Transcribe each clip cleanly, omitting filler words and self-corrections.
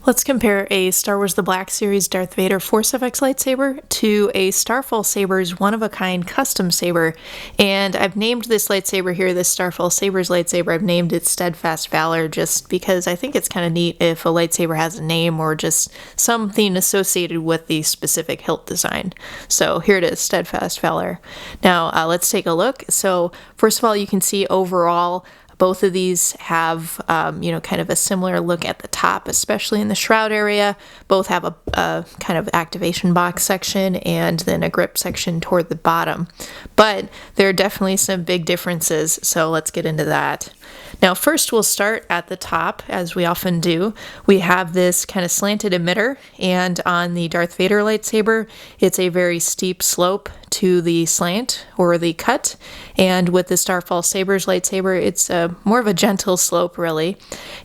Let's compare a Star Wars The Black Series Darth Vader Force FX lightsaber to a Starfall Sabers one-of-a-kind custom saber. And I've named this lightsaber here, this Starfall Sabers lightsaber, I've named it Steadfast Valor just because I think it's kind of neat if a lightsaber has a name or just something associated with the specific hilt design. So here it is, Steadfast Valor. Now let's take a look. So first of all, you can see overall both of these have, kind of a similar look at the top, especially in the Shroud area. Both have a kind of activation box section and then a grip section toward the bottom. But there are definitely some big differences, so let's get into that. Now first we'll start at the top, as we often do. We have this kind of slanted emitter, and on the Darth Vader lightsaber, it's a very steep slope to the slant or the cut, and with the Starfall Sabers lightsaber, it's more of a gentle slope really.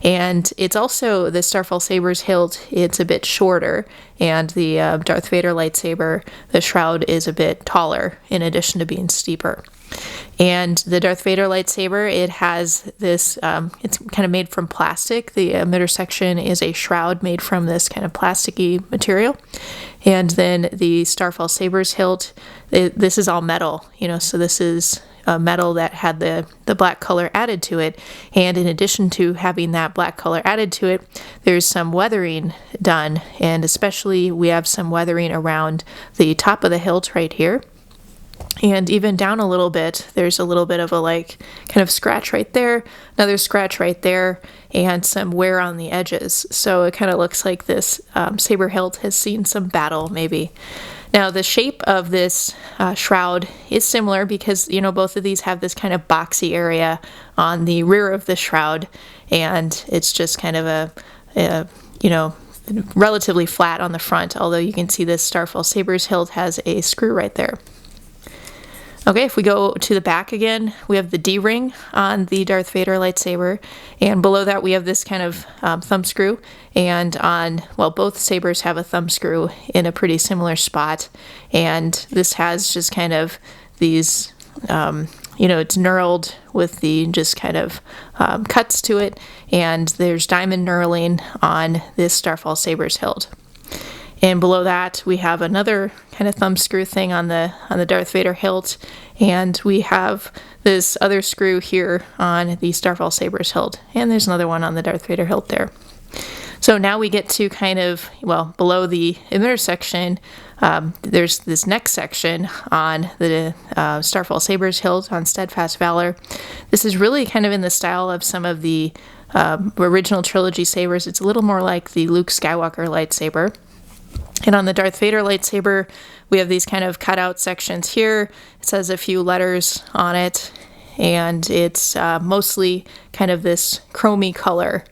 And it's also the Starfall Sabers hilt, it's a bit shorter, and the Darth Vader lightsaber, the Shroud, is a bit taller in addition to being steeper. And the Darth Vader lightsaber, it has this, it's kind of made from plastic. The emitter section is a shroud made from this kind of plasticky material. And then the Starfall Sabers hilt, this is all metal, so this is metal that had the black color added to it. And in addition to having that black color added to it, there's some weathering done. And especially we have some weathering around the top of the hilt right here. And even down a little bit, there's a little bit of a kind of scratch right there, another scratch right there, and some wear on the edges. So it kind of looks like this saber hilt has seen some battle maybe. Now the shape of this shroud is similar because, both of these have this kind of boxy area on the rear of the shroud, and it's just kind of a relatively flat on the front, although you can see this Starfall Sabers hilt has a screw right there. Okay, if we go to the back again, we have the D-ring on the Darth Vader lightsaber, and below that we have this kind of thumb screw, and both sabers have a thumb screw in a pretty similar spot, and this has just kind of these, it's knurled with the just kind of cuts to it, and there's diamond knurling on this Starfall Sabers hilt. And below that, we have another kind of thumb screw thing on the Darth Vader hilt, and we have this other screw here on the Starfall Sabers hilt, and there's another one on the Darth Vader hilt there. So now we get to kind of, below the emitter section, there's this next section on the Starfall Sabers hilt on Steadfast Valor. This is really kind of in the style of some of the original trilogy sabers. It's a little more like the Luke Skywalker lightsaber. And on the Darth Vader lightsaber, we have these kind of cutout sections here. It says a few letters on it, and it's mostly kind of this chromy color.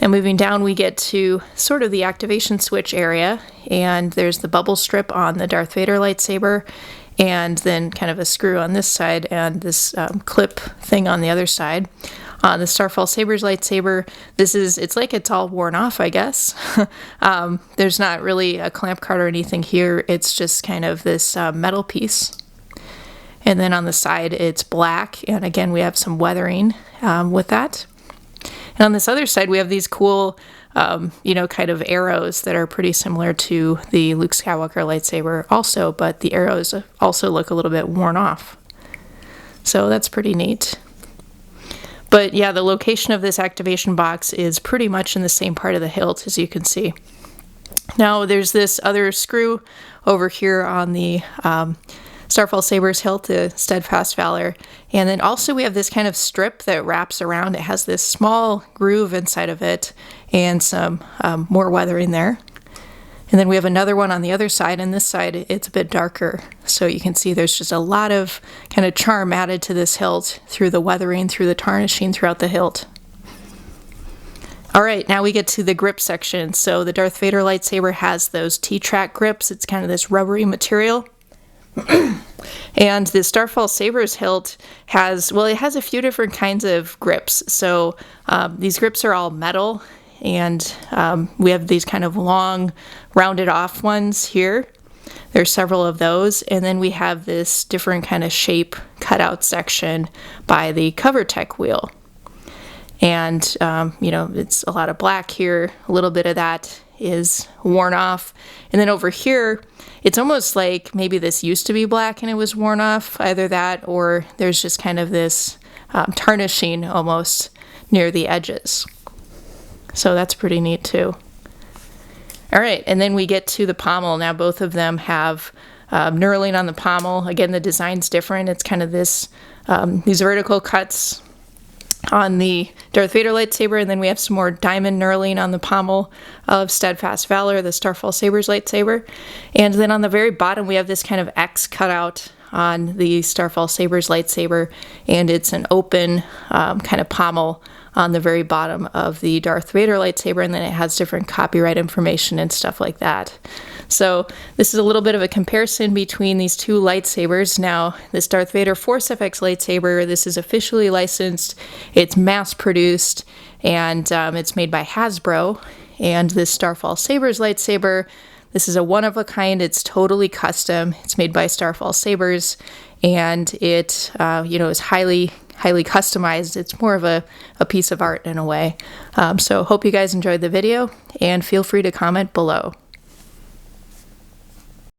Now moving down, we get to sort of the activation switch area, and there's the bubble strip on the Darth Vader lightsaber, and then kind of a screw on this side, and this clip thing on the other side. The Starfall Sabers lightsaber, it's like it's all worn off, I guess. There's not really a clamp card or anything here. It's just kind of this metal piece. And then on the side, it's black. And again, we have some weathering with that. And on this other side, we have these cool, kind of arrows that are pretty similar to the Luke Skywalker lightsaber also, but the arrows also look a little bit worn off. So that's pretty neat. But yeah, the location of this activation box is pretty much in the same part of the hilt, as you can see. Now there's this other screw over here on the Starfall Sabers hilt, the Steadfast Valor. And then also we have this kind of strip that wraps around. It has this small groove inside of it and some more weathering there. And then we have another one on the other side, and this side it's a bit darker. So you can see there's just a lot of kind of charm added to this hilt through the weathering, through the tarnishing throughout the hilt. All right, now we get to the grip section. So the Darth Vader lightsaber has those T-track grips. It's kind of this rubbery material. And the Starfall Sabers hilt has a few different kinds of grips. So these grips are all metal. And we have these kind of long, rounded off ones here. There's several of those. And then we have this different kind of shape cutout section by the cover tech wheel. And, you know, it's a lot of black here. A little bit of that is worn off. And then over here, it's almost like maybe this used to be black and it was worn off. Either that or there's just kind of this tarnishing almost near the edges. So that's pretty neat too. All right, and then we get to the pommel. Now both of them have knurling on the pommel. Again, the design's different. It's kind of this these vertical cuts on the Darth Vader lightsaber, and then we have some more diamond knurling on the pommel of Steadfast Valor, the Starfall Sabers lightsaber. And then on the very bottom, we have this kind of X cutout on the Starfall Sabers lightsaber, and it's an open kind of pommel on the very bottom of the Darth Vader lightsaber, and then it has different copyright information and stuff like that. So this is a little bit of a comparison between these two lightsabers. Now, this Darth Vader Force FX lightsaber, this is officially licensed, it's mass-produced, and it's made by Hasbro. And this Starfall Sabers lightsaber, this is a one-of-a-kind, it's totally custom, it's made by Starfall Sabers, and it you know, is highly customized. It's more of a piece of art in a way. So hope you guys enjoyed the video, and feel free to comment below.